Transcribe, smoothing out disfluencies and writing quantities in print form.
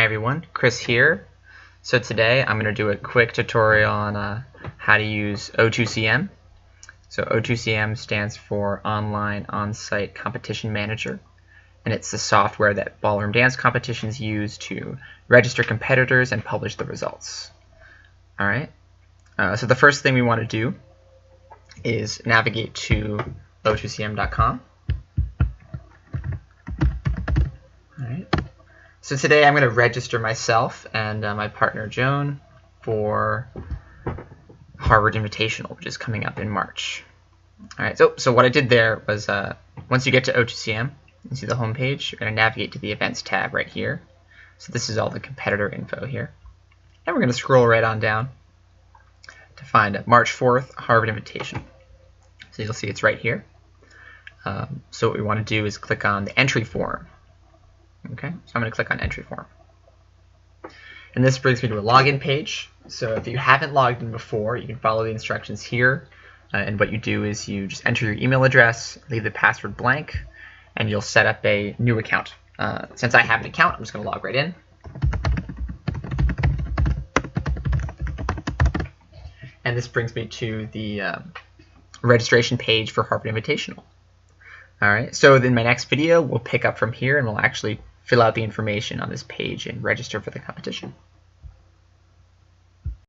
everyone, Chris here. So today I'm going to do a quick tutorial on how to use O2CM. So O2CM stands for Online On-Site Competition Manager, and it's the software that ballroom dance competitions use to register competitors and publish the results. Alright, so the first thing we want to do is navigate to O2CM.com. Alright. So today I'm going to register myself and my partner Joan for Harvard Invitational, which is coming up in March. Alright, so what I did there was once you get to O2CM, you see the home page, you're going to navigate to the Events tab right here. So this is all the competitor info here. And we're going to scroll right on down to find March 4th Harvard Invitational. So you'll see it's right here. So what we want to do is click on the entry form. Okay, so I'm going to click on entry form. And this brings me to a login page. So if you haven't logged in before, you can follow the instructions here. And what you do is you just enter your email address, leave the password blank, and you'll set up a new account. Since I have an account, I'm just going to log right in. And this brings me to the registration page for Harvard Invitational. All right, so in my next video, we'll pick up from here and we'll actually fill out the information on this page and register for the competition.